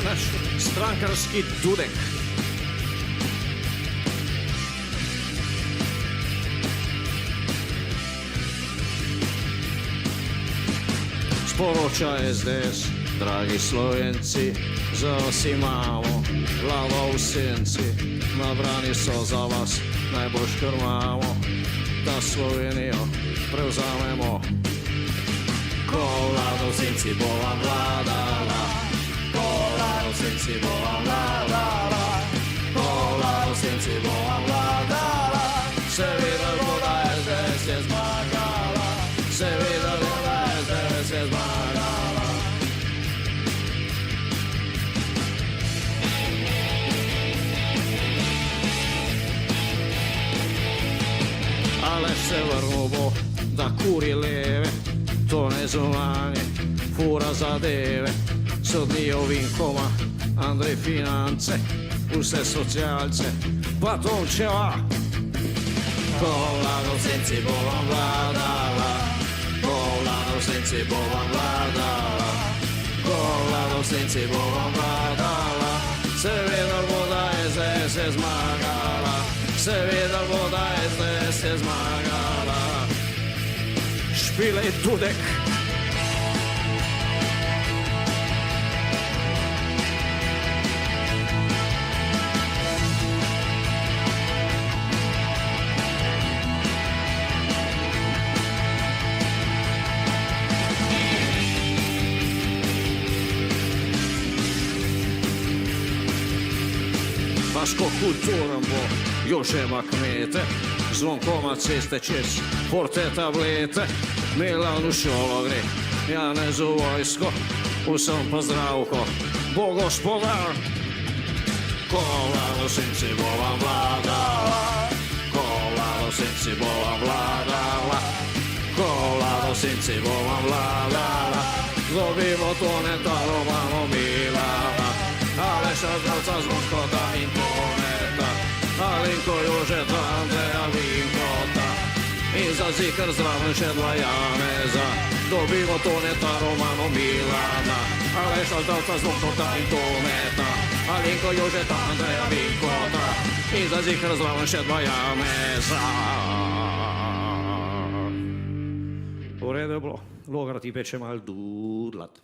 naš strankarski Dudek. Sporoča SDS, dragi Slovenci, za vas imamo glavo v senci, nabrani so za vas najbolj škrmamo, da Slovenijo prevzamemo. Ko vlada v senci bo vam vladala, ko vlada v senci bo vam vladala, ko vlada v senci bo vam vladala, seveda bo da SDS je zmagala, seveda bo da SDS je zmagala. Ale se vrnil bo, da kuri leve, to ne zunanje, fura zadeve, sodnijo Vinkoma, Andrej Finance, vse socialce, pa Tomčeva. Ko vlada v senci bo vam vladala, ko vlada v senci bo vam vladala, ko vlada v senci bo vam vladala, seveda bo da SDS je zmagala, seveda bo da SDS je zmagala. Špilej Dudek. Vaško kulturan bo Jožema kmete, Zvonkoma ceste čez porte tablete, Milanu šolo gre, Janezu vojsko, vsem pa zdravko, bo gospodar. Ko vlada v senci bo vam vladala, ko vlada v senci bo vam vladala, ko vlada v senci bo vam vladala, zobimo Toneta, Romano Milana, Aleša Zdravca, Zvonskota in Toneta, Alenko Jožeta, Andreja Vinkota in za zikr zraven še dva Janeza. Dobimo Toneta, Romano Milana, Aleša Zdravca, Zvonskota in Toneta, Alenko Jožeta, Andreja Vinkota in za zikr zraven še dva Janeza. V redu je bilo, Logar ti peče malo dudlat.